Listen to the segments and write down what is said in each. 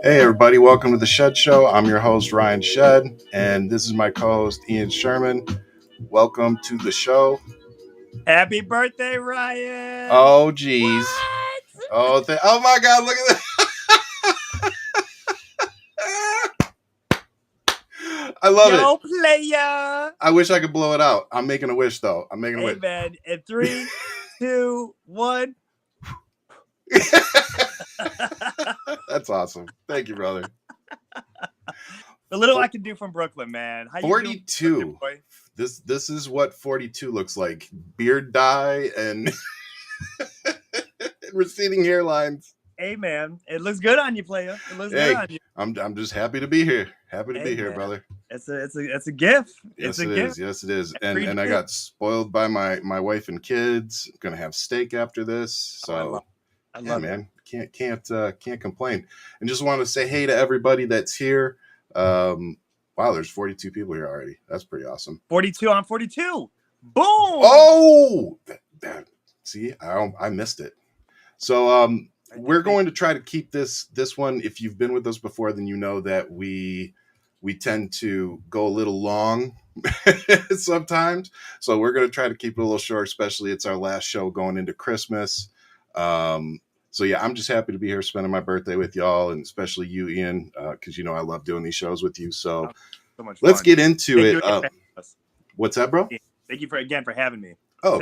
Hey everybody, welcome to the Shead Show. I'm your host Ryan Shead, and this is my co-host Ian Sherman. Welcome to the show. Happy birthday, Ryan! Oh geez. Oh my God, look at that. I love it. Player. I wish I could blow it out. I'm making a wish though. I'm making a wish. Man, in 3, 2, 1. That's awesome. Thank you, brother. The little I can do from Brooklyn, man. How 42. You doing, boy? This is what 42 looks like. Beard dye and receding hairlines. Hey man, it looks good on you, player. It looks good on you. I'm just happy to be here. Happy to be here, brother. It's a gift. Yes, it's a it gift. is. Yes, it is. And I got spoiled by my wife and kids. I'm gonna have steak after this. So I love it. Man. Can't complain. And just want to say hey to everybody that's here. Wow, there's 42 people here already. That's pretty awesome. 42 on 42. Boom. Oh, see, I missed it. So we're going to try to keep this one. If you've been with us before, then you know that we tend to go a little long sometimes. So we're going to try to keep it a little short, especially it's our last show going into Christmas. So yeah, I'm just happy to be here spending my birthday with y'all, and especially you, Ian, because I love doing these shows with you. So much let's fun. get into it. What's that, bro? Thank you for having me. Oh,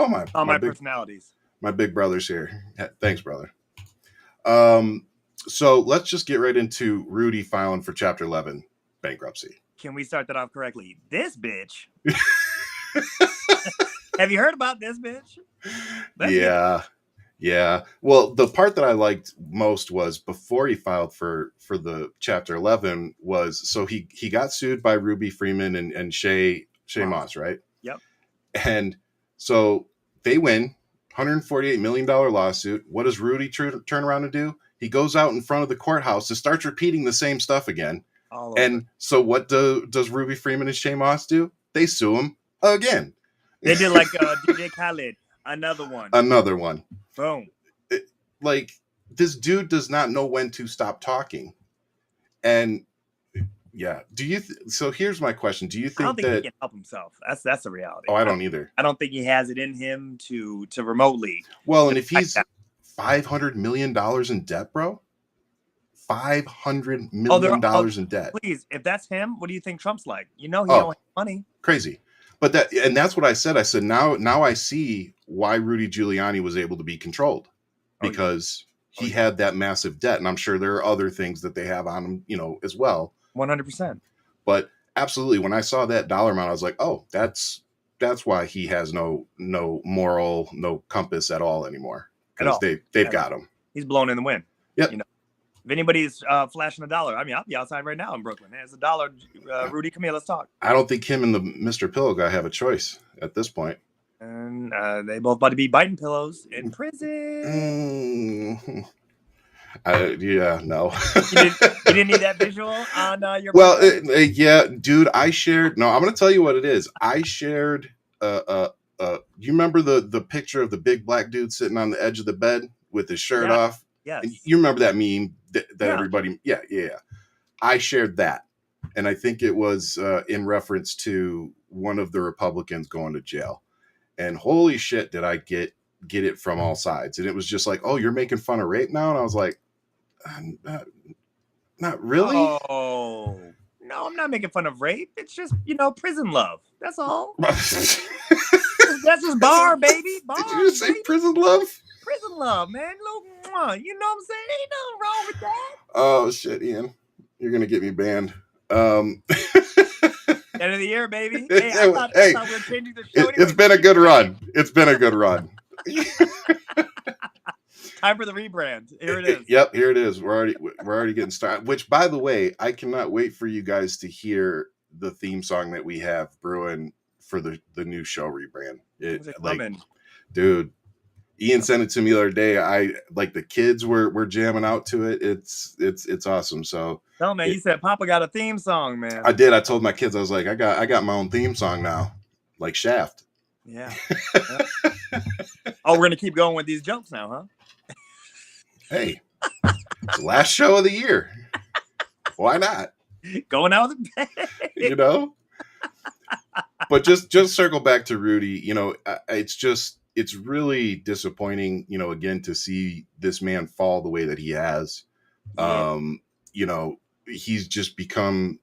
my personalities. My big brother's here. Thanks, brother. So let's just get right into Rudy filing for Chapter 11 bankruptcy. Can we start that off correctly? This bitch. Have you heard about this bitch? Yeah. Well, the part that I liked most was before he filed for the Chapter 11 was, so he got sued by Ruby Freeman and Shay Moss, right? Yep. And so they win, $148 million lawsuit. What does Rudy turn around and do? He goes out in front of the courthouse and starts repeating the same stuff again. And so what does Ruby Freeman and Shay Moss do? They sue him again. They did like DJ Khaled. Another one. Boom. Like, this dude does not know when to stop talking. And yeah, so here's my question. Do you think I don't think he can help himself? That's the reality. Oh, I don't either. I don't think he has it in him to remotely. Well, and if he's $500 million in debt, bro, $500 million in debt. Please, if that's him, what do you think Trump's like? He don't have money. Crazy. But that's what I said. I said, now I see why Rudy Giuliani was able to be controlled, because he had that massive debt. And I'm sure there are other things that they have on him, as well. 100%. But absolutely, when I saw that dollar amount, I was like, oh, that's why he has no moral, no compass at all anymore. Because they've got him. He's blown in the wind. Yep. If anybody's flashing a dollar, I mean, I'll be outside right now in Brooklyn. There's a dollar. Rudy, come here, let's talk. I don't think him and the Mr. Pillow guy have a choice at this point. And they both about to be biting pillows in prison. Yeah, no. You didn't need that visual on your. Well, yeah, dude. I'm going to tell you what it is. I shared. You remember the picture of the big black dude sitting on the edge of the bed with his shirt off? Yes. And you remember that meme that everybody. Yeah. I shared that, and I think it was in reference to one of the Republicans going to jail. And holy shit, did I get it from all sides. And it was just like, oh, you're making fun of rape now? And I was like, not really. Oh, no, I'm not making fun of rape. It's just, prison love. That's all. That's just bar, baby. Bar, did you just say prison love? Prison love, man. You know what I'm saying? Ain't nothing wrong with that. Oh, shit, Ian. You're going to get me banned. End of the year, baby. Hey, I thought we were changing the show. It's been a good run. It's been a good run. Time for the rebrand. Here it is. Yep, here it is. We're already getting started. Which, by the way, I cannot wait for you guys to hear the theme song that we have brewing for the new show rebrand. Dude, Ian sent it to me the other day. The kids were jamming out to it. It's awesome. So you said Papa got a theme song, man. I did. I told my kids, I was like, I got my own theme song now, like Shaft. Yeah. Oh, we're gonna keep going with these jokes now, huh? Hey, It's the last show of the year. Why not? Going out with a bang. You know? But just circle back to Rudy, it's really disappointing, again, to see this man fall the way that he has. Yeah. He's just become.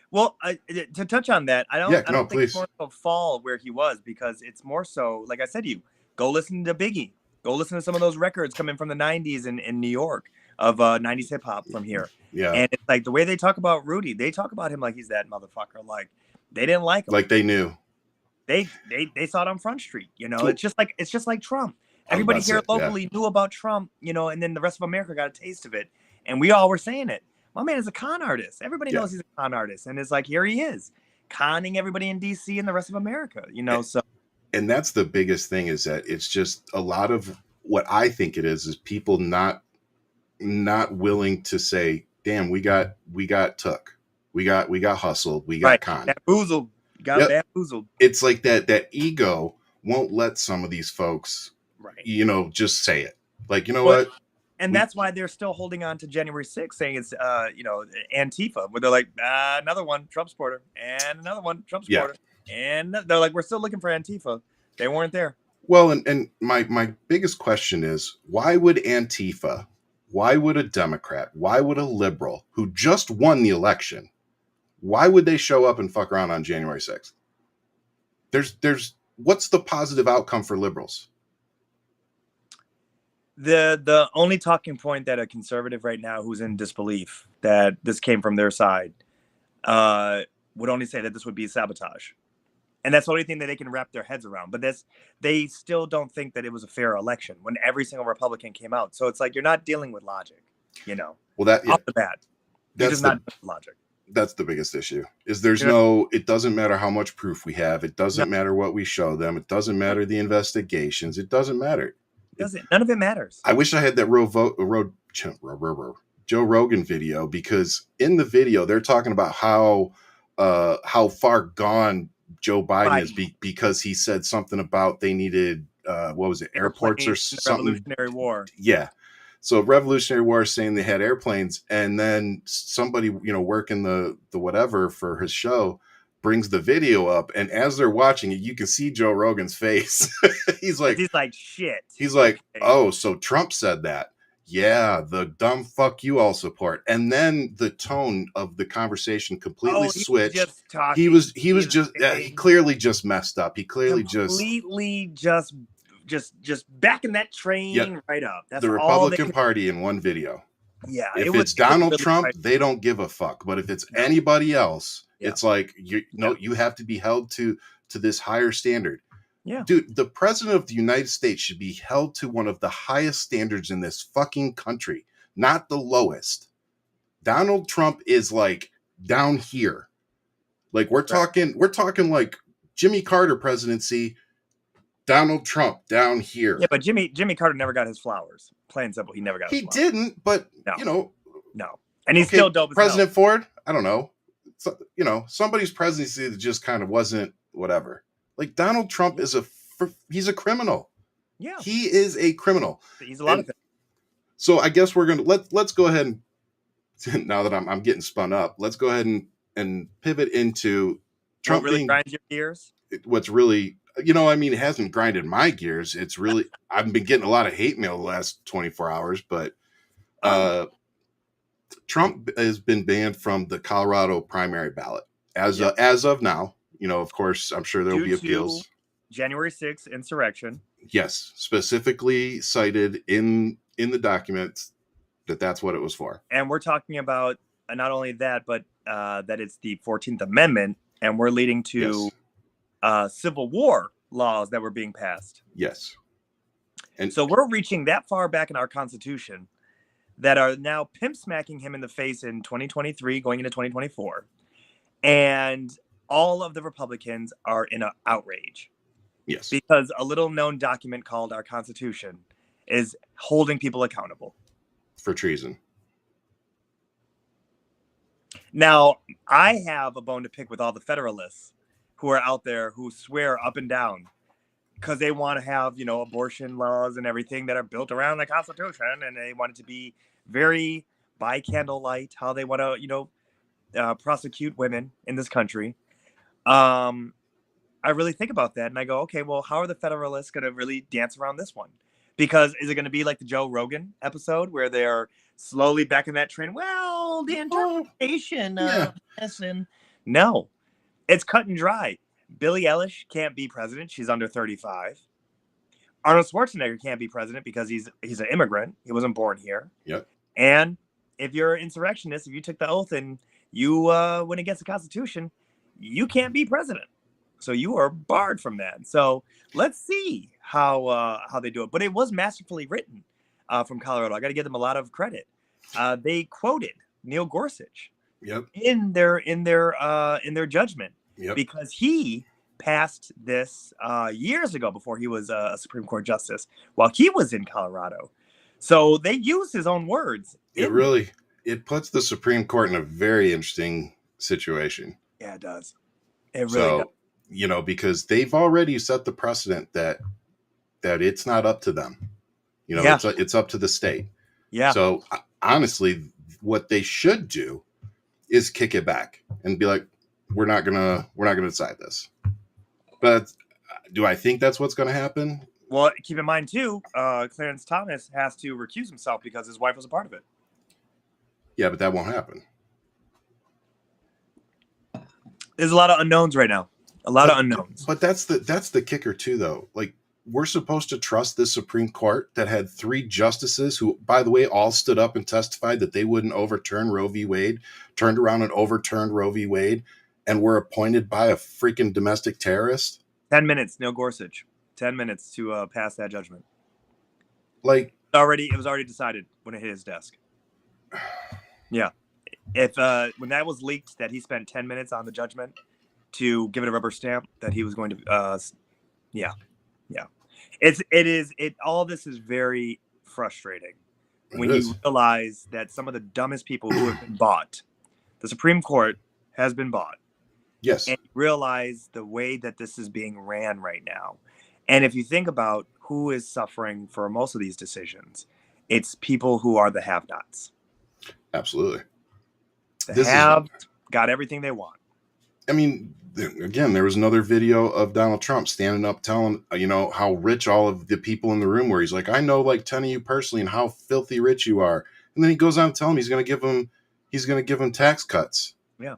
Well, to touch on that, I don't think please. it's more so fall where he was, because it's more so, like I said to you, go listen to Biggie. Go listen to some of those records coming from the 90s in New York of 90s hip hop from here. Yeah. And it's like the way they talk about Rudy, they talk about him like he's that motherfucker. Like they didn't like him. Like they knew. They saw it on Front Street, It's just like Trump. Everybody here locally knew about Trump, and then the rest of America got a taste of it. And we all were saying it. My man is a con artist. Everybody knows he's a con artist. And it's like, here he is, conning everybody in DC and the rest of America, so. And that's the biggest thing, is that it's just a lot of what I think it is people not willing to say, damn, we got took. We got hustled. We got conned. Bamboozled. Bamboozled. It's like that ego won't let some of these folks, just say it. Like, what? And that's why they're still holding on to January 6th, saying it's, Antifa, where they're like, another one, Trump supporter, and another one, Trump supporter. And they're like, we're still looking for Antifa. They weren't there. Well, and my biggest question is, why would Antifa, why would a Democrat, why would a liberal who just won the election, why would they show up and fuck around on January 6th? There's what's the positive outcome for liberals? The only talking point that a conservative right now who's in disbelief that this came from their side would only say that this would be sabotage. And that's the only thing that they can wrap their heads around. But they still don't think that it was a fair election when every single Republican came out. So it's like, you're not dealing with logic, Well, off the bat, that's not logic. That's the biggest issue. Is it doesn't matter how much proof we have. It doesn't matter what we show them. It doesn't matter the investigations. It doesn't matter. None of it matters. I wish I had that Joe Rogan video, because in the video they're talking about how far gone Joe Biden is because he said something about they needed airports or something. Revolutionary War. Yeah. So Revolutionary War is saying they had airplanes, and then somebody, working the whatever for his show brings the video up, and as they're watching it, you can see Joe Rogan's face. he's like shit. He's like, oh, so Trump said that. Yeah, the dumb fuck you all support. And then the tone of the conversation completely switched. He clearly just messed up. He clearly just backing that train right up. That's the Republican Party in one video. Yeah. If it's Donald Trump, they don't give a fuck. But if it's anybody else, it's like, you have to be held to this higher standard. Yeah. Dude, the president of the United States should be held to one of the highest standards in this fucking country, not the lowest. Donald Trump is like down here. Like we're talking like Jimmy Carter presidency, Donald Trump down here. Yeah, but Jimmy Carter never got his flowers. Plain and simple, he never got his flowers. He didn't, but no. And he's still dope as President Ford, I don't know. So, somebody's presidency that just kind of wasn't whatever. Like Donald Trump he's a criminal. Yeah. He is a criminal. He's a lot of things. So I guess we're going to let's go ahead and, now that I'm getting spun up, let's go ahead and pivot into Trump really grinds your gears. What's really, it hasn't grinded my gears. It's really, I've been getting a lot of hate mail the last 24 hours, but Trump has been banned from the Colorado primary ballot as of now. Of course, I'm sure there will be appeals. January 6th insurrection. Yes, specifically cited in the documents that's what it was for. And we're talking about not only that, but that it's the 14th Amendment, and we're leading to Civil War laws that were being passed. Yes. And so we're reaching that far back in our Constitution that are now pimp smacking him in the face in 2023, going into 2024. And all of the Republicans are in an outrage. Yes. Because a little known document called our Constitution is holding people accountable. For treason. Now, I have a bone to pick with all the Federalists who are out there who swear up and down because they want to have, abortion laws and everything that are built around the Constitution, and they want it to be very by candlelight, how they want to, prosecute women in this country. I really think about that, and I go, okay, well, how are the Federalists going to really dance around this one? Because is it going to be like the Joe Rogan episode where they're slowly back in that train? Well, the interpretation of this, and no, it's cut and dry. Billie Eilish can't be president; she's under 35. Arnold Schwarzenegger can't be president because he's an immigrant; he wasn't born here. Yep. And if you're an insurrectionist, if you took the oath and you went against the Constitution, you can't be president. So you are barred from that. So let's see how they do it. But it was masterfully written from Colorado. I got to give them a lot of credit. They quoted Neil Gorsuch in their judgment because he passed this years ago before he was a Supreme Court justice while he was in Colorado. So they used his own words. It puts the Supreme Court in a very interesting situation. Yeah, it does. It really does. Because they've already set the precedent that it's not up to them. It's up to the state. Yeah. So honestly, what they should do is kick it back and be like, we're not gonna decide this. But do I think that's what's going to happen? Well, keep in mind too, Clarence Thomas has to recuse himself because his wife was a part of it. Yeah, but that won't happen. There's a lot of unknowns right now. A lot of unknowns. But that's the kicker too, though. Like, we're supposed to trust this Supreme Court that had 3 justices who, by the way, all stood up and testified that they wouldn't overturn Roe v. Wade, turned around and overturned Roe v. Wade, and were appointed by a freaking domestic terrorist. 10 minutes, Neil Gorsuch. 10 minutes to pass that judgment. Like, it was already decided when it hit his desk. Yeah. If when that was leaked that he spent 10 minutes on the judgment to give it a rubber stamp that he was going to yeah. All this is very frustrating when you realize that some of the dumbest people who have been bought, the Supreme Court has been bought. Yes. And realize the way that this is being ran right now. And if you think about who is suffering for most of these decisions, it's people who are the have-nots. Absolutely. The haves got everything they want. I mean, again, there was another video of Donald Trump standing up telling, how rich all of the people in the room were. He's like, I know like 10 of you personally and how filthy rich you are. And then he goes on to tell him he's going to give him tax cuts. Yeah.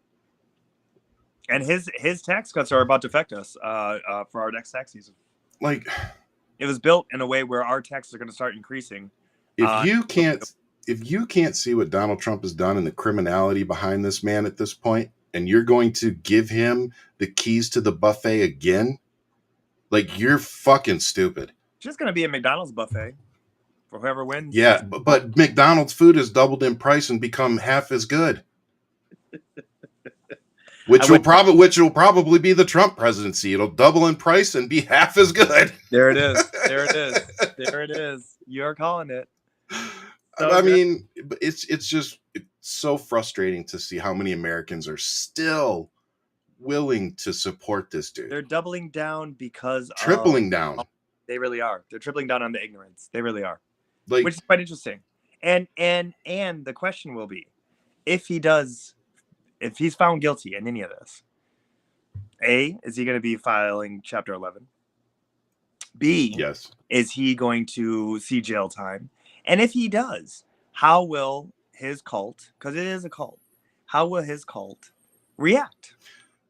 And his tax cuts are about to affect us for our next tax season. Like, it was built in a way where our taxes are going to start increasing. If you can't see what Donald Trump has done and the criminality behind this man at this point, and you're going to give him the keys to the buffet again, like, you're fucking stupid. It's just going to be a McDonald's buffet for whoever wins. Yeah, but McDonald's food has doubled in price and become half as good. Which will probably be the Trump presidency. It'll double in price and be half as good. There it is. There it is. You're calling it. I mean, it's so frustrating to see how many Americans are still willing to support this dude. They're doubling down tripling down. They really are. They're tripling down on the ignorance. They really are. Like, which is quite interesting. And the question will be, if he's found guilty in any of this, A, is he going to be filing Chapter 11? B, yes, is he going to see jail time? And if he does, how will his cult, because it is a cult, how will his cult react?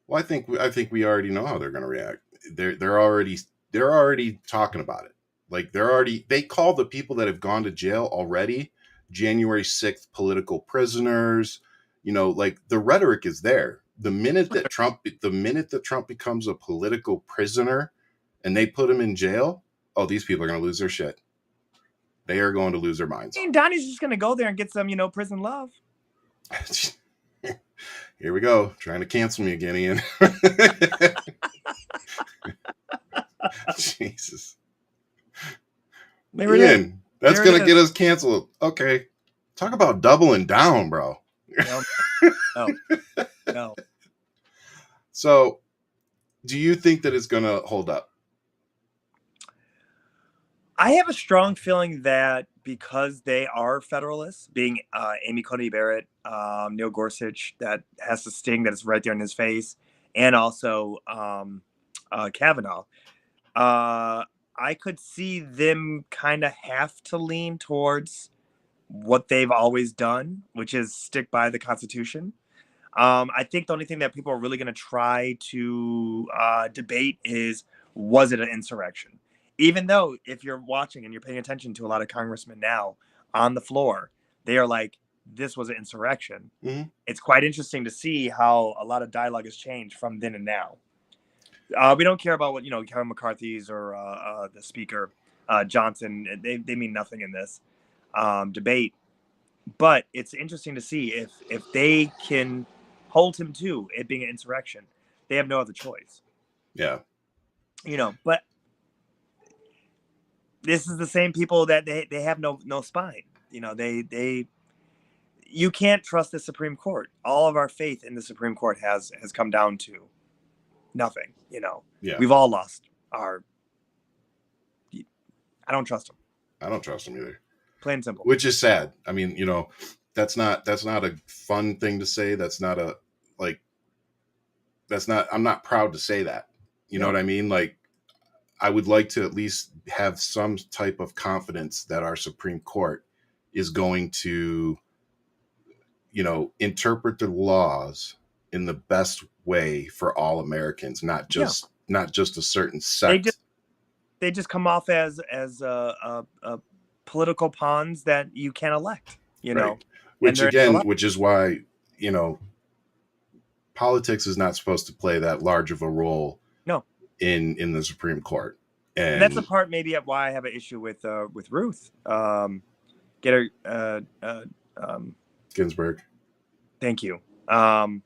Well, I think we already know how they're going to react. They're already talking about it. Like, they call the people that have gone to jail already January 6th political prisoners. Like, the rhetoric is there. The minute that Trump becomes a political prisoner and they put him in jail, oh, these people are going to lose their shit. They are going to lose their minds. And Donnie's just going to go there and get some, prison love. Here we go. Trying to cancel me again, Ian. Jesus. Ian, that's going to get us canceled. Okay. Talk about doubling down, bro. No. So, do you think that it's going to hold up? I have a strong feeling that because they are Federalists, being Amy Coney Barrett, Neil Gorsuch, that has the sting that is right there in his face, and also Kavanaugh, I could see them kind of have to lean towards what they've always done, which is stick by the Constitution. I think the only thing that people are really going to try to debate is, was it an insurrection? Even though if you're watching and you're paying attention to a lot of congressmen now on the floor, they are like, this was an insurrection. Mm-hmm. It's quite interesting to see how a lot of dialogue has changed from then and now. We don't care about what, Kevin McCarthy's or the speaker, Johnson. They mean nothing in this debate. But it's interesting to see if they can hold him to it being an insurrection. They have no other choice. Yeah. But this is the same people that they have no spine. You can't trust the Supreme Court. All of our faith in the Supreme Court has come down to nothing. Yeah. We've all lost our. I don't trust them. I don't trust them either. Plain and simple. Which is sad. I mean, that's not a fun thing to say. I'm not proud to say that. You know what I mean? Like, I would like to at least have some type of confidence that our Supreme Court is going to, interpret the laws in the best way for all Americans, not just a certain sect. They just come off as political pawns that you can't elect, Right. Which is why, politics is not supposed to play that large of a role in the Supreme Court. And that's the part maybe why I have an issue with Ruth. Get her Ginsburg. Thank you. I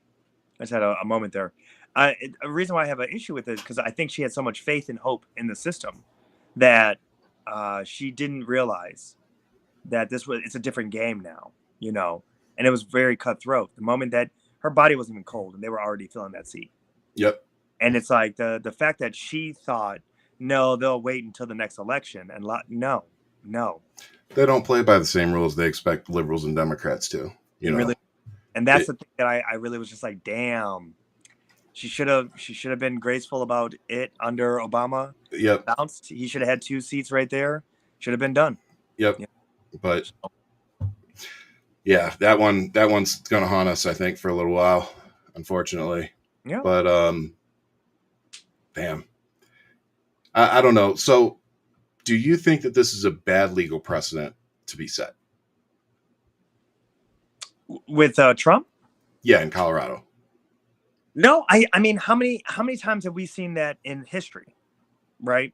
just had a moment there. A reason why I have an issue with it is because I think she had so much faith and hope in the system that she didn't realize that it's a different game now, and it was very cutthroat. The moment that her body wasn't even cold and they were already filling that seat. Yep. And it's like the fact that she thought, no, they'll wait until the next election, and no. They don't play by the same rules they expect liberals and Democrats to, Really, and that's the thing that I really was just like, damn. She should have been graceful about it under Obama. Yep. Bounced. He should have had 2 seats right there. Should have been done. Yep. But yeah, that one's going to haunt us, I think, for a little while, unfortunately. Yeah. But damn. I don't know. So, do you think that this is a bad legal precedent to be set? With Trump? Yeah, in Colorado. No, I mean, how many times have we seen that in history, right?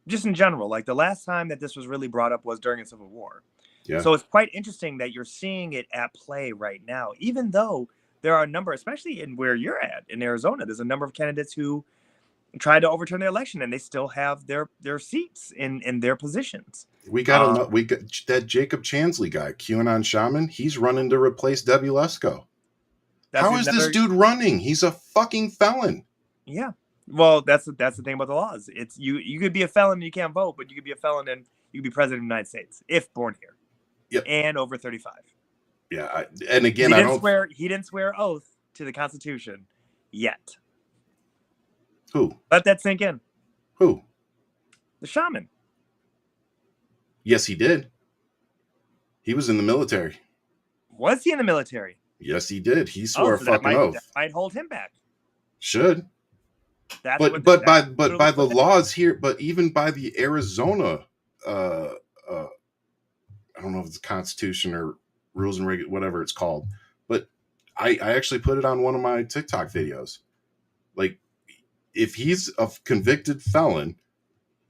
Just in general, like the last time that this was really brought up was during a civil war. Yeah. So it's quite interesting that you're seeing it at play right now, even though there are a number, especially in where you're at in Arizona, there's a number of candidates who tried to overturn the election and they still have their seats in their positions. We got that Jacob Chansley guy, QAnon shaman. He's running to replace Debbie Lesko. How is this dude running? He's a fucking felon. Yeah. Well, that's the thing about the laws. It's you could be a felon and you can't vote, but you could be a felon and you could be president of the United States if born here. Yep. And over 35. Yeah. And again, he didn't swear oath to the Constitution yet. Who? Let that sink in. Who? The shaman. Yes, he did. He was in the military. Was he in the military? Yes, he did. He swore a fucking oath. That might hold him back. Should. But by the laws here, but even by the Arizona, I don't know if it's Constitution or rules and whatever it's called, but I actually put it on one of my TikTok videos. Like, if he's a convicted felon,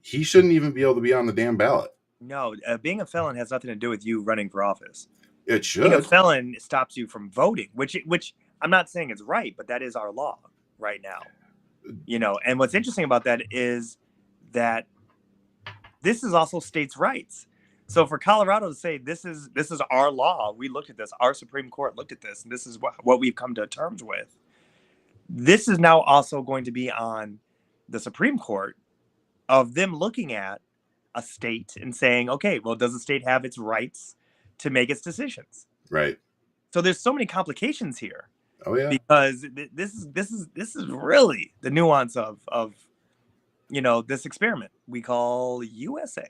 he shouldn't even be able to be on the damn ballot. No, being a felon has nothing to do with you running for office. It should. Being a felon stops you from voting, which I'm not saying it's right, but that is our law right now. And what's interesting about that is that this is also states' rights. So for Colorado to say this is our law, we looked at this, our Supreme Court looked at this, and this is what we've come to terms with. This is now also going to be on the Supreme Court of them looking at, a state and saying, okay, well, does the state have its rights to make its decisions? Right. So there's so many complications here. Oh yeah. Because this is really the nuance of this experiment we call USA.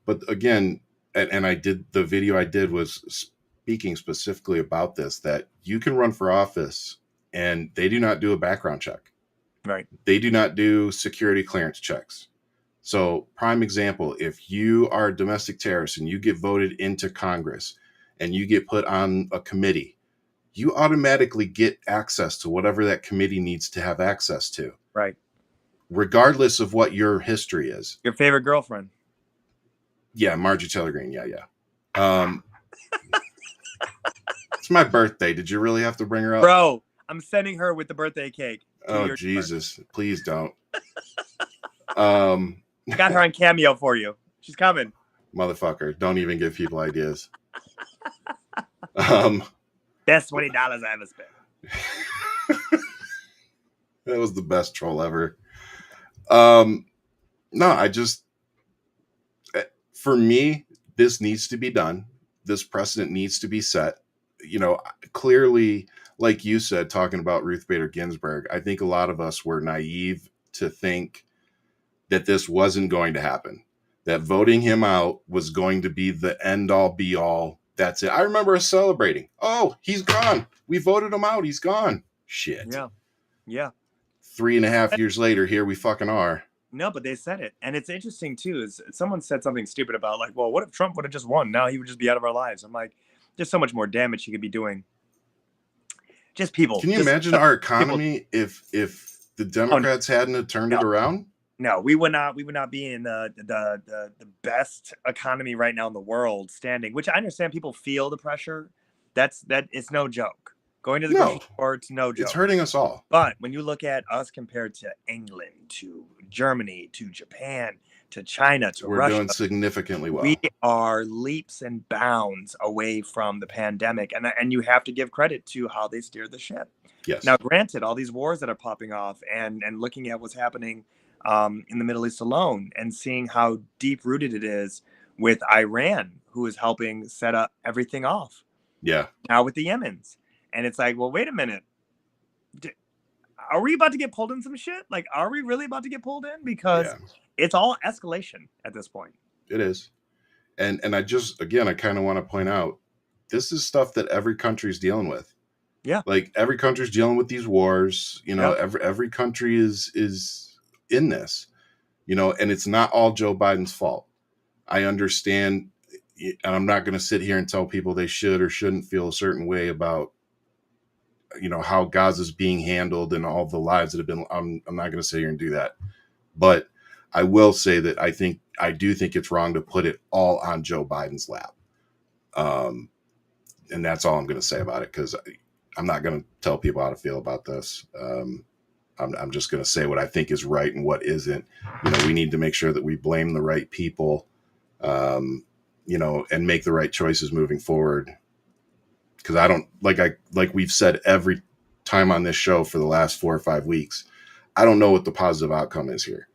But again, and I did the video I did was speaking specifically about this, that you can run for office and they do not do a background check. Right. They do not do security clearance checks. So prime example, if you are a domestic terrorist and you get voted into Congress and you get put on a committee, you automatically get access to whatever that committee needs to have access to. Right. Regardless of what your history is. Your favorite girlfriend. Yeah, Marjorie Taylor Greene. Yeah. It's my birthday. Did you really have to bring her up? Bro, I'm sending her with the birthday cake. Oh, Jesus. Please don't. Got her on Cameo for you. She's coming. Motherfucker. Don't even give people ideas. Best $20 I ever spent. That was the best troll ever. No, for me, this needs to be done. This precedent needs to be set. Clearly, like you said, talking about Ruth Bader Ginsburg, I think a lot of us were naive to think that this wasn't going to happen, that voting him out was going to be the end all be all. That's it. I remember us celebrating. Oh, he's gone. We voted him out. He's gone. Shit. Yeah. 3.5 years later, here we fucking are. No, but they said it. And it's interesting, too, is someone said something stupid about, like, well, what if Trump would have just won? Now he would just be out of our lives. I'm like, there's so much more damage he could be doing. Just people. Can you imagine our economy if the Democrats hadn't turned it around? No, we would not be in the best economy right now in the world standing, which I understand people feel the pressure. It's no joke. Going to the grocery store, it's no joke. It's hurting us all. But when you look at us compared to England, to Germany, to Japan, to China, to Russia, we're doing significantly well. We are leaps and bounds away from the pandemic, and you have to give credit to how they steered the ship. Yes. Now, granted, all these wars that are popping off, and looking at what's happening in the Middle East alone, and seeing how deep rooted it is with Iran, who is helping set up everything off. Yeah. Now with the Yemens. And it's like, well, wait a minute. Are we about to get pulled in some shit? Like, are we really about to get pulled in? Because it's all escalation at this point. It is. And I kind of want to point out, this is stuff that every country is dealing with. Yeah. Like, every country's dealing with these wars. Every country is in this, and it's not all Joe Biden's fault. I understand. And I'm not going to sit here and tell people they should or shouldn't feel a certain way about, how Gaza's being handled and all the lives that have been. I'm not going to sit here and do that. But I will say that I do think it's wrong to put it all on Joe Biden's lap. And that's all I'm going to say about it, because I'm not going to tell people how to feel about this. I'm just going to say what I think is right and what isn't. We need to make sure that we blame the right people, and make the right choices moving forward. Because I don't like we've said every time on this show for the last 4 or 5 weeks, I don't know what the positive outcome is here.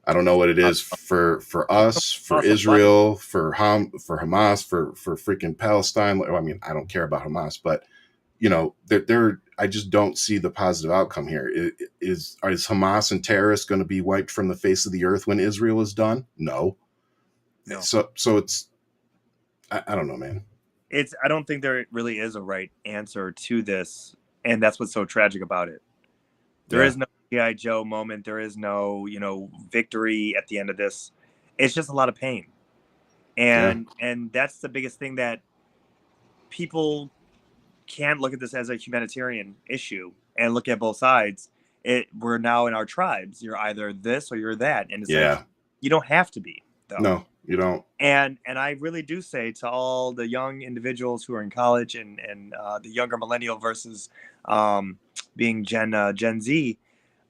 I don't know what it is for us, for Israel, for Hamas, for freaking Palestine. I mean, I don't care about Hamas, but I just don't see the positive outcome here. Is Hamas and terrorists going to be wiped from the face of the earth when Israel is done? No. So it's, I don't know, man. I don't think there really is a right answer to this. And that's what's so tragic about it. There is no G.I. Joe moment. There is no, victory at the end of this. It's just a lot of pain. And that's the biggest thing, that people can't look at this as a humanitarian issue and look at both sides. We're now in our tribes. You're either this or you're that. And it's like, you don't have to be, though. No, you don't. And I really do say to all the young individuals who are in college and the younger millennial versus being Gen Z,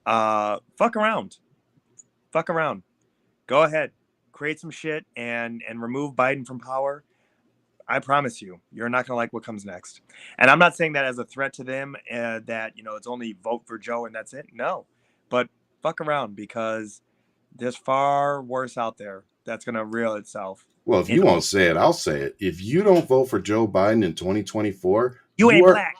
fuck around. Go ahead, create some shit and remove Biden from power. I promise you're not going to like what comes next. And I'm not saying that as a threat to them, that, it's only vote for Joe and that's it. No, but fuck around, because there's far worse out there that's going to reel itself. Well, if you won't say it, I'll say it. If you don't vote for Joe Biden in 2024, you ain't black.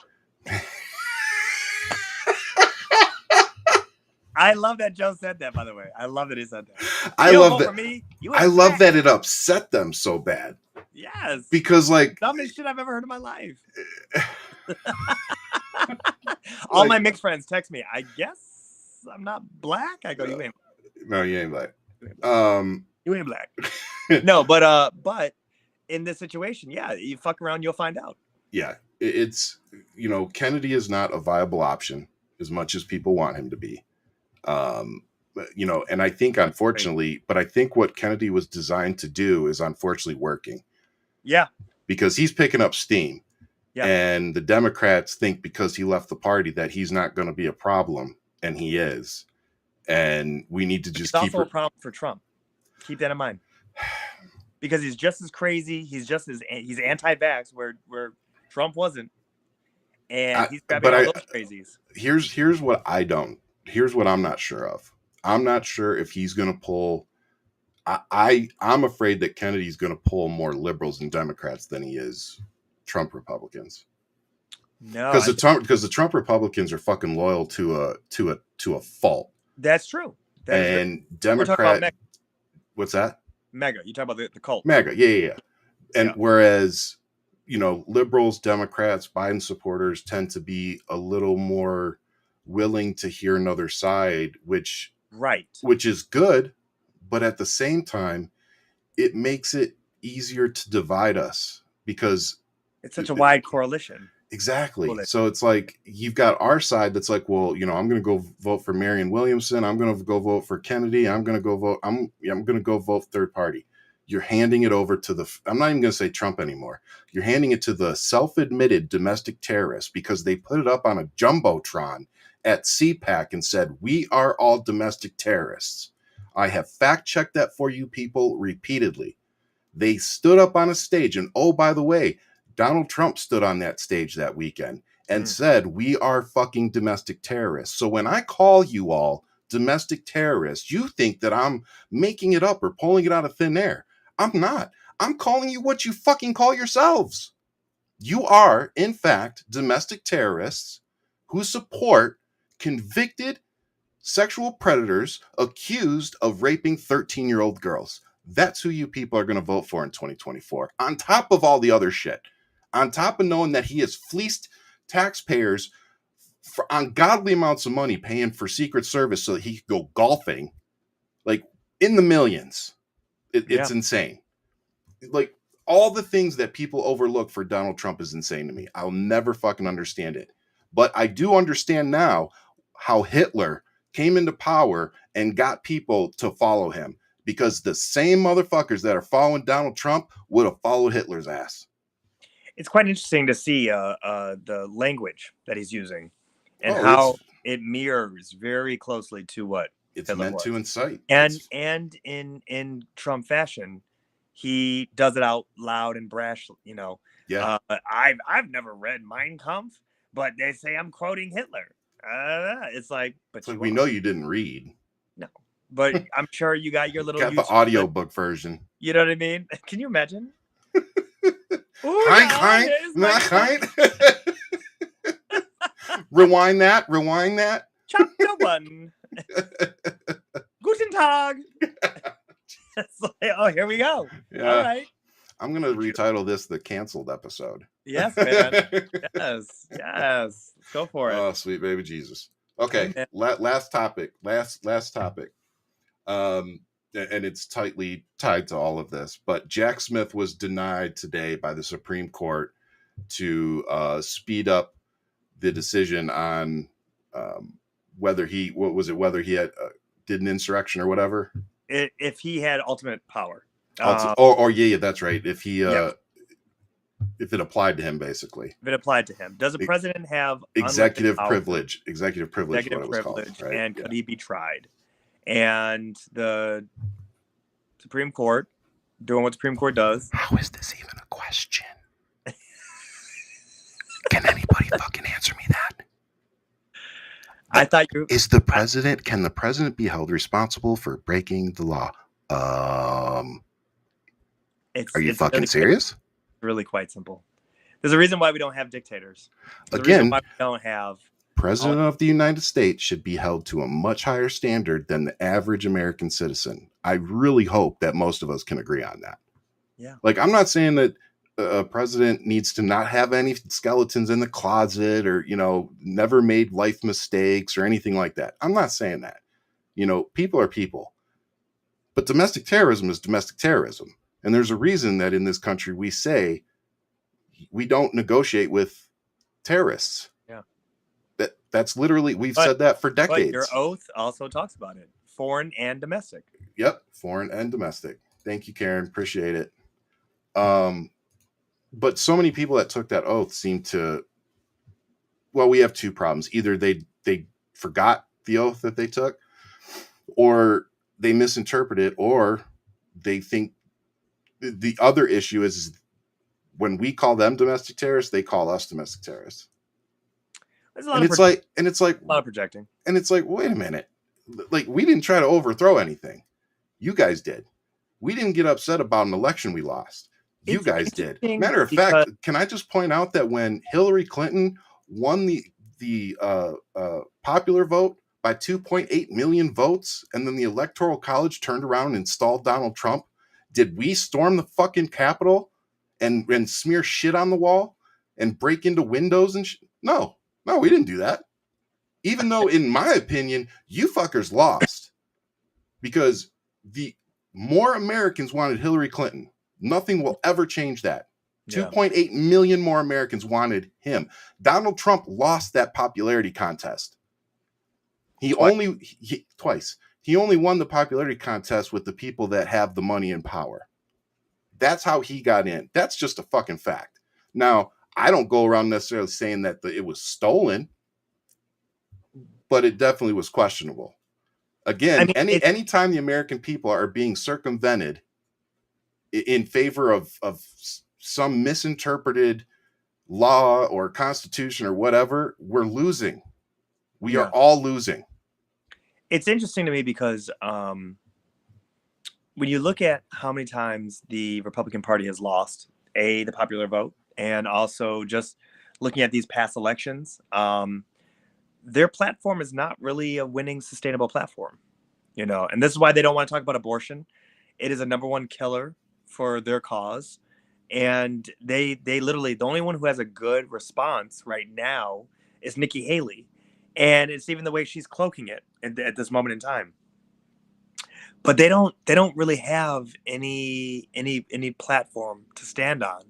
I love that Joe said that, by the way. I love that he said that. I love that. I love that it upset them so bad. Yes. Because, like, dumbest shit I've ever heard in my life. All my mixed friends text me, I guess I'm not black. I go, you ain't black. No, you ain't black. You ain't black. No, but in this situation, yeah, you fuck around, you'll find out. Yeah, it's, Kennedy is not a viable option as much as people want him to be. And I think, unfortunately, but I think what Kennedy was designed to do is unfortunately working. Yeah. Because he's picking up steam. Yeah. And the Democrats think because he left the party that he's not going to be a problem, and he is. And we need to just keep. It's also a problem for Trump. Keep that in mind. Because he's just as crazy. He's anti-vax where Trump wasn't. And he's grabbing all those crazies. Here's what I'm not sure of. I'm not sure if he's going to pull. I'm afraid that Kennedy's going to pull more liberals and Democrats than he is Trump Republicans. No, because the Trump Republicans are fucking loyal to a fault. That's true. And Democrat. What's that? MAGA. You talk about the cult. MAGA. Yeah. And whereas, liberals, Democrats, Biden supporters tend to be a little more willing to hear another side, which is good, but at the same time, it makes it easier to divide us because it's such a wide coalition. Exactly. So it's like you've got our side that's like, well, I'm going to go vote for Marianne Williamson. I'm going to go vote for Kennedy. I'm going to go vote. I'm going to go vote third party. You're handing it over to I'm not even going to say Trump anymore. You're handing it to the self-admitted domestic terrorists because they put it up on a jumbotron at CPAC and said, we are all domestic terrorists. I have fact-checked that for you people repeatedly. They stood up on a stage and, oh, by the way, Donald Trump stood on that stage that weekend and said, we are fucking domestic terrorists. So when I call you all domestic terrorists, you think that I'm making it up or pulling it out of thin air. I'm not. I'm calling you what you fucking call yourselves. You are, in fact, domestic terrorists who support convicted sexual predators accused of raping 13-year-old girls. That's who you people are going to vote for in 2024. On top of all the other shit. On top of knowing that he has fleeced taxpayers for ungodly amounts of money paying for Secret Service so that he could go golfing, like in the millions. It's insane. Like all the things that people overlook for Donald Trump is insane to me. I'll never fucking understand it. But I do understand now how Hitler came into power and got people to follow him because the same motherfuckers that are following Donald Trump would have followed Hitler's ass. It's quite interesting to see the language that he's using and how it mirrors very closely to what it's Hitler meant was. To incite. And in Trump fashion, he does it out loud and brash. Yeah. I've never read Mein Kampf, but they say I'm quoting Hitler. It's like, but we know you didn't read. No, but I'm sure you got your little. Got the audiobook version. You know what I mean? Can you imagine? Rewind that. Chapter 1. Guten Tag. It's like, oh, here we go. Yeah. All right. I'm going to retitle this the canceled episode. Yes, man. Yes. Let's go for it. Oh, sweet baby Jesus. Okay. Last topic. And it's tightly tied to all of this, but Jack Smith was denied today by the Supreme Court to speed up the decision on whether he had did an insurrection or whatever. If he had ultimate power. Yeah, that's right. If he if it applied to him, basically. If it applied to him. Does the president have executive privilege? Executive privilege, right? And could he be tried? And the Supreme Court doing what the Supreme Court does. How is this even a question? Can anybody fucking answer me that? I thought can the president be held responsible for breaking the law? Are you It's fucking serious? really quite simple. There's a reason why we don't have dictators. There's a reason Again, why we don't have President of the United States should be held to a much higher standard than the average American citizen. I really hope that most of us can agree on that. Yeah. Like, I'm not saying that a president needs to not have any skeletons in the closet or, never made life mistakes or anything like that. I'm not saying that. People are people. But domestic terrorism is domestic terrorism. And there's a reason that in this country we say we don't negotiate with terrorists. Yeah. That's literally, we've said that for decades. But your oath also talks about it. Foreign and domestic. Yep. Foreign and domestic. Thank you, Karen. Appreciate it. But so many people that took that oath seem to, well, we have two problems. Either they forgot the oath that they took, or they misinterpret it, or they think the other issue is when we call them domestic terrorists, they call us domestic terrorists. And it's like a lot of projecting. And it's like, wait a minute. Like, we didn't try to overthrow anything. You guys did. We didn't get upset about an election we lost. You guys did. Matter of fact, can I just point out that when Hillary Clinton won the popular vote by 2.8 million votes, and then the Electoral College turned around and installed Donald Trump, did we storm the fucking Capitol and smear shit on the wall and break into windows and No, we didn't do that. Even though, in my opinion, you fuckers lost, because the more Americans wanted Hillary Clinton. Nothing will ever change that. Yeah. 2.8 million more Americans wanted him. Donald Trump lost that popularity contest. He only won the popularity contest with the people that have the money and power. That's how he got in. That's just a fucking fact. Now, I don't go around necessarily saying that it was stolen, but it definitely was questionable. Again, anytime the American people are being circumvented in favor of some misinterpreted law or constitution or whatever, we're losing. We are all losing. It's interesting to me because when you look at how many times the Republican Party has lost the popular vote, and also just looking at these past elections, their platform is not really a winning, sustainable platform, and this is why they don't want to talk about abortion. It is a number one killer for their cause, and they literally, the only one who has a good response right now is Nikki Haley, and it's even the way she's cloaking it at this moment in time. But they don't really have any platform to stand on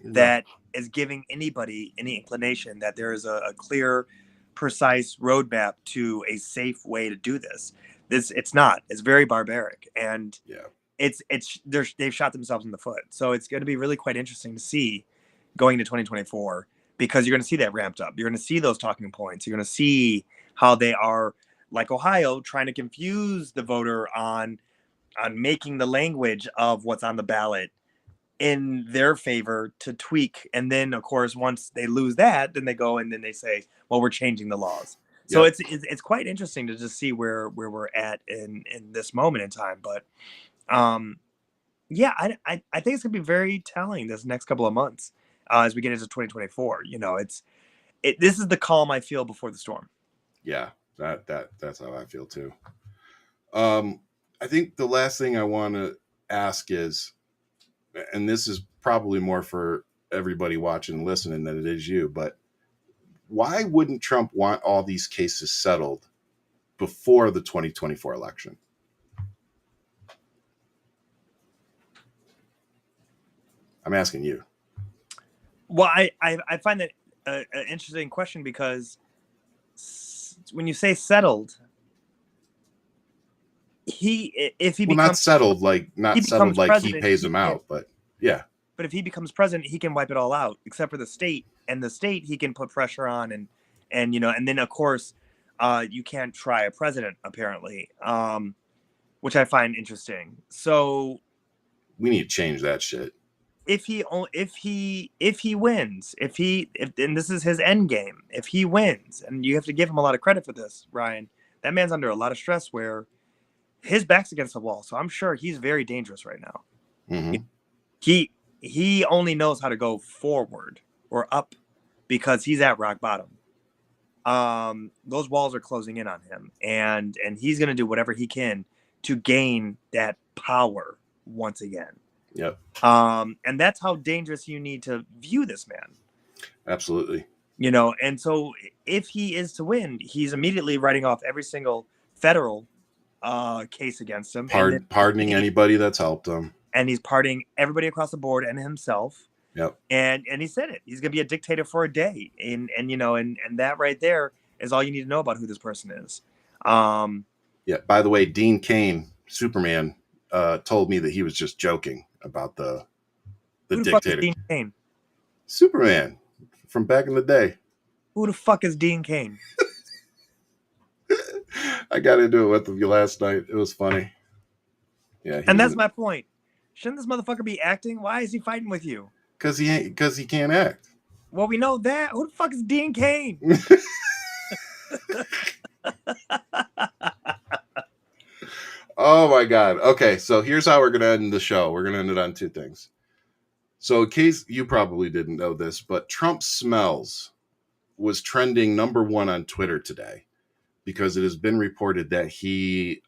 that is giving anybody any inclination that there is a clear, precise roadmap to a safe way to do this. It's not. It's very barbaric, and they've shot themselves in the foot. So it's going to be really quite interesting to see going into 2024, because you're going to see that ramped up. You're going to see those talking points. You're going to see how they are, like Ohio, trying to confuse the voter on making the language of what's on the ballot in their favor to tweak. And then, of course, once they lose that, then they go and then they say, well, we're changing the laws. So it's quite interesting to just see where we're at in this moment in time. But I think it's gonna be very telling this next couple of months as we get into 2024. This is the calm I feel before the storm. Yeah, that's how I feel too. I think the last thing I want to ask is, and this is probably more for everybody watching and listening than it is you, but why wouldn't Trump want all these cases settled before the 2024 election? I'm asking you. Well, I find that an interesting question, because when you say settled, if he becomes not settled like he pays him out, but yeah. But if he becomes president, he can wipe it all out, except for the state. And the state he can put pressure on, and then of course, you can't try a president apparently, which I find interesting. So we need to change that shit. If he wins, and this is his end game, if he wins, and you have to give him a lot of credit for this, Ryan, that man's under a lot of stress where his back's against the wall, so I'm sure he's very dangerous right now. Mm-hmm. He only knows how to go forward or up because he's at rock bottom. Those walls are closing in on him, and he's going to do whatever he can to gain that power once again. Yep. And that's how dangerous you need to view this man. Absolutely. And so if he is to win, he's immediately writing off every single federal case against him, pardoning anybody that's helped him, and he's pardoning everybody across the board and himself. Yep. And he said it. He's gonna be a dictator for a day, and that right there is all you need to know about who this person is. Yeah. By the way, Dean Cain, Superman, told me that he was just joking about the who the dictator. Fuck is Dean Cain? Superman from back in the day. Who the fuck is Dean Cain? I got into it with you last night. It was funny. Yeah. And that's my point. Shouldn't this motherfucker be acting? Why is he fighting with you? Because he can't act. Well, we know that. Who the fuck is Dean Cain? Oh my God. Okay, so here's how we're gonna end the show. We're gonna end it on two things. So in case you probably didn't know this, but Trump smells was trending number 1 on Twitter today because it has been reported that he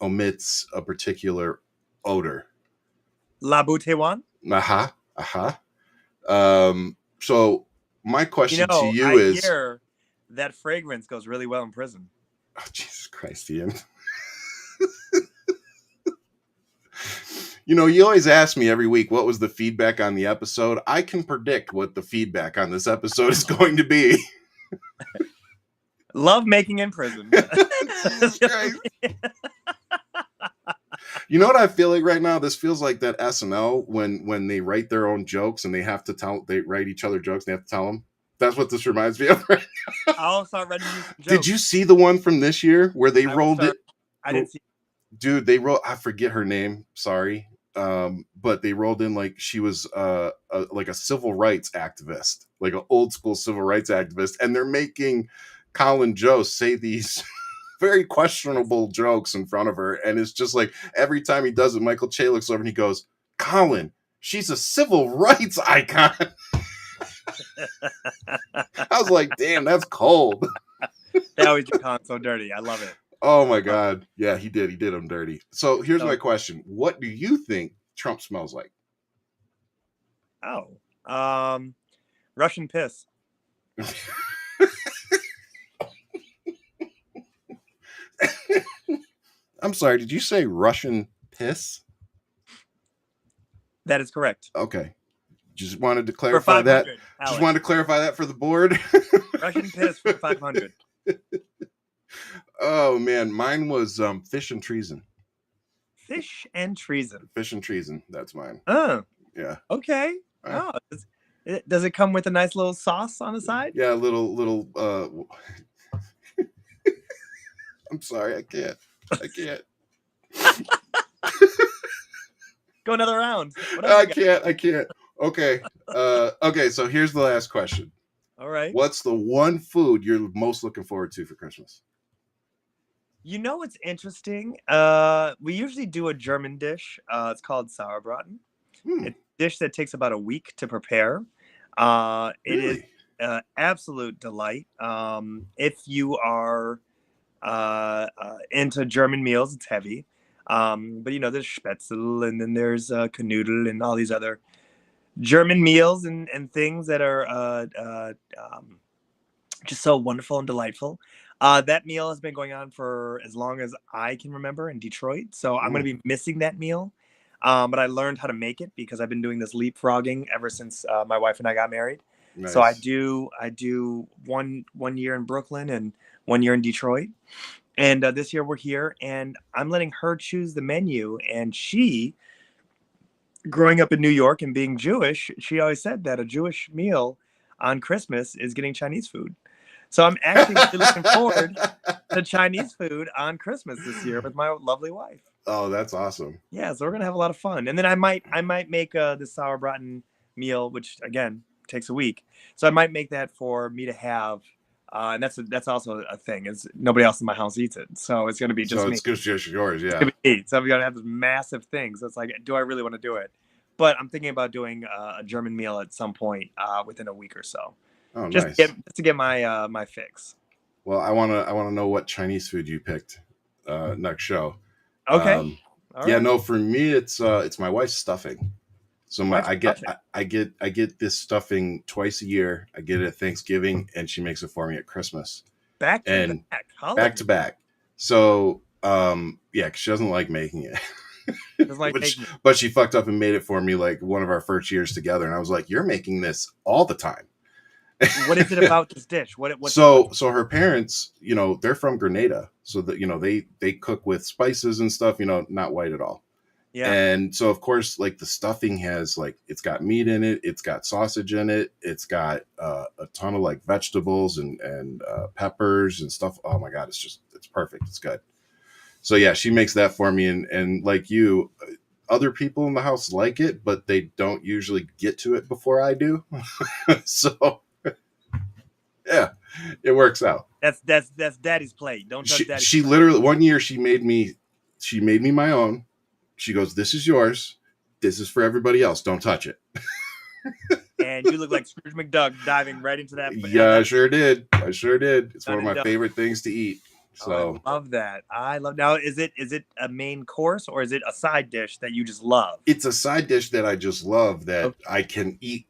omits a particular odor. La Bouteille. So my question to you I is, hear that fragrance goes really well in prison. Oh, Jesus Christ, Ian. You always ask me every week, what was the feedback on the episode? I can predict what the feedback on this episode is going to be. Love making in prison. You know what I feel like right now? This feels like that SNL when they write their own jokes and they write each other jokes and they have to tell them. That's what this reminds me of right now. I'll start writing you some jokes. Did you see the one from this year where they rolled it? I didn't see. Dude, I forget her name. Sorry. But they rolled in like she was like a civil rights activist, like an old school civil rights activist. And they're making Colin Jost say these very questionable jokes in front of her. And it's just like every time he does it, Michael Che looks over and he goes, Colin, she's a civil rights icon. I was like, damn, that's cold. They always do Colin so dirty. I love it. Oh my God. Yeah, he did him dirty. So here's my question. What do you think Trump smells like? Russian piss. I'm sorry, did you say Russian piss? That is correct. Okay. Just wanted to clarify that. Alex. Just wanted to clarify that for the board. Russian piss for 500. Oh man, mine was fish and treason. Fish and treason. Fish and treason. That's mine. Oh. Yeah. Okay. Oh, does it come with a nice little sauce on the side? Yeah, little. I'm sorry, I can't. Go another round. I can't. Okay. Okay. So here's the last question. All right. What's the one food you're most looking forward to for Christmas? You know what's interesting? We usually do a German dish. It's called Sauerbraten. It's a dish that takes about a week to prepare. It is absolute delight. If you are into German meals, it's heavy. But there's Spätzle, and then there's Knödel and all these other German meals and things that are just so wonderful and delightful. That meal has been going on for as long as I can remember in Detroit. So I'm going to be missing that meal. But I learned how to make it because I've been doing this leapfrogging ever since my wife and I got married. Nice. So I do one year in Brooklyn and 1 year in Detroit. And this year we're here, and I'm letting her choose the menu. And she, growing up in New York and being Jewish, she always said that a Jewish meal on Christmas is getting Chinese food. So I'm actually really looking forward to Chinese food on Christmas this year with my lovely wife. Oh, that's awesome. Yeah, so we're gonna have a lot of fun. And then I might make this Sauerbraten meal, which again takes a week. So I might make that for me to have And that's also a thing. Is nobody else in my house eats it, so it's gonna be just So me. it's just yours, It's yeah. gonna be me. So I'm gonna have this massive thing. So it's like, do I really want to do it? But I'm thinking about doing a German meal at some point within a week or so, Oh, just nice. to get my my fix. Well, I wanna know what Chinese food you picked next show. Okay, all Yeah, right. no, for me it's my wife's stuffing. So Wife's I get stuffing. I get this stuffing twice a year. I get it at Thanksgiving, and she makes it for me at Christmas, Back to and back back holiday. to back. So yeah, 'cause she doesn't like making it. Doesn't like but, making it. but she fucked up and made it for me like one of our first years together, and I was like, "You're making this all the time." What is it about this dish? So her parents, they're from Grenada, so that they cook with spices and stuff, not white at all. Yeah. And so of course, like the stuffing has like it's got meat in it, it's got sausage in it, it's got a ton of like vegetables and peppers and stuff. Oh my god, it's perfect. It's good. So yeah, she makes that for me, and like you, other people in the house like it, but they don't usually get to it before I do. So yeah, it works out. That's daddy's plate. Don't touch daddy's She plate. literally one year she made me my own. She goes, "This is yours. This is for everybody else. Don't touch it." And you look like Scrooge McDuck diving right into that. Yeah, I sure did. It's one of my Done. favorite things to eat. So I love that. I love. Now, is it a main course or is it a side dish that you just love? it's a side dish that I just love that Okay. I can eat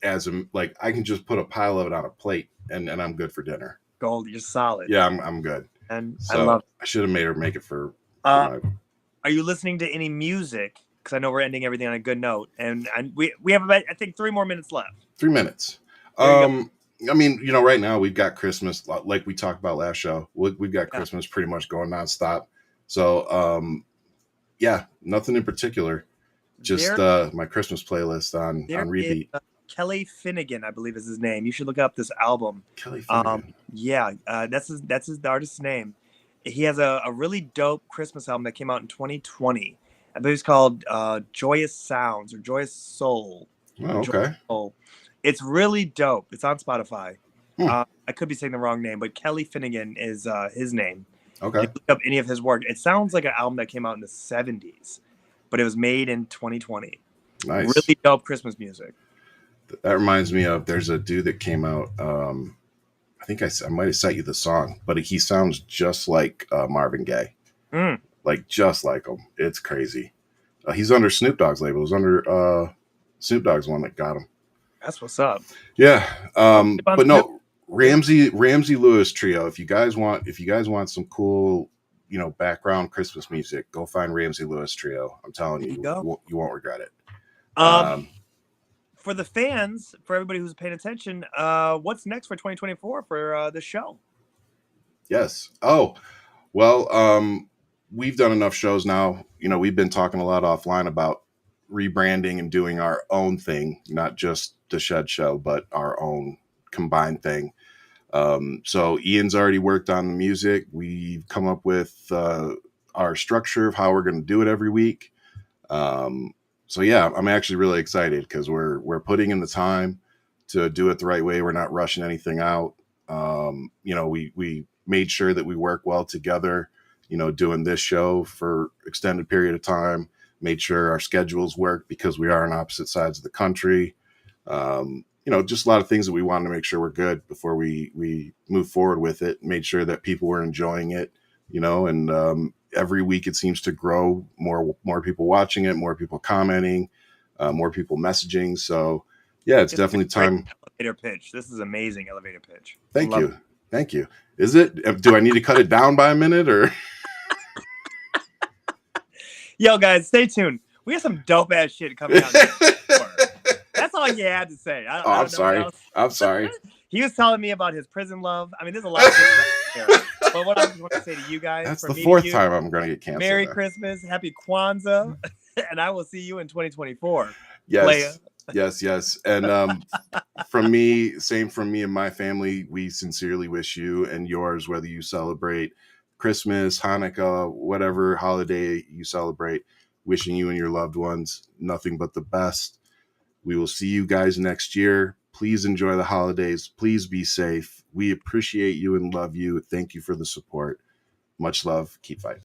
like I can just put a pile of it on a plate and I'm good for dinner. Gold, you're solid. Yeah, I'm good. And So I love it. I should have made her make it for Are you listening to any music? Because I know we're ending everything on a good note, and we have about, I think, 3 more minutes left. 3 minutes. I mean, right now we've got Christmas, like we talked about last show. We've got Christmas pretty much going nonstop. So, yeah, nothing in particular. Just my Christmas playlist on repeat. Kelly Finnegan, I believe is his name. You should look up this album. Kelly Finnegan. Yeah, that's his artist's name. He has a really dope Christmas album that came out in 2020. I believe it's called Joyous Sounds or Joyous Soul. Oh, okay. Soul. It's really dope. It's on Spotify. Hmm. I could be saying the wrong name, but Kelly Finnegan is his name. Okay. If you look up any of his work, it sounds like an album that came out in the 70s, but it was made in 2020. Nice. Really dope Christmas music. That reminds me of there's a dude that came out. I think I might have sent you the song, but he sounds just like Marvin Gaye. Like just like him. It's crazy. He's under Snoop Dogg's label. It was under Snoop Dogg's one that got him. That's what's up. Yeah. But no, Ramsey Lewis Trio. If you guys want some cool, background Christmas music, go find Ramsey Lewis Trio. I'm telling you, you won't regret it. For the fans, for everybody who's paying attention, what's next for 2024 for the show? Yes. Oh, well, we've done enough shows now. We've been talking a lot offline about rebranding and doing our own thing, not just the Shead Show, but our own combined thing. So Ian's already worked on the music. We've come up with our structure of how we're going to do it every week. So yeah, I'm actually really excited because we're putting in the time to do it the right way. We're not rushing anything out. We made sure that we work well together, doing this show for extended period of time, made sure our schedules work because we are on opposite sides of the country. Just a lot of things that we wanted to make sure we're good before we move forward with it, made sure that people were enjoying it, and every week it seems to grow, more people watching it, more people commenting, more people messaging. So yeah, it's definitely time. Elevator pitch. This is amazing elevator pitch. Thank you. Is it? Do I need to cut it down by a minute or? Yo, guys, stay tuned. We have some dope ass shit coming out. That's all you had to say. I'm sorry. He was telling me about his prison love. I mean, there's a lot of things out there. But what I want to say to you guys, that's the 4th time I'm going to get canceled. Merry Christmas, Happy Kwanzaa, and I will see you in 2024. Yes, yes. And from me and my family, we sincerely wish you and yours, whether you celebrate Christmas, Hanukkah, whatever holiday you celebrate, wishing you and your loved ones nothing but the best. We will see you guys next year. Please enjoy the holidays. Please be safe. We appreciate you and love you. Thank you for the support. Much love. Keep fighting.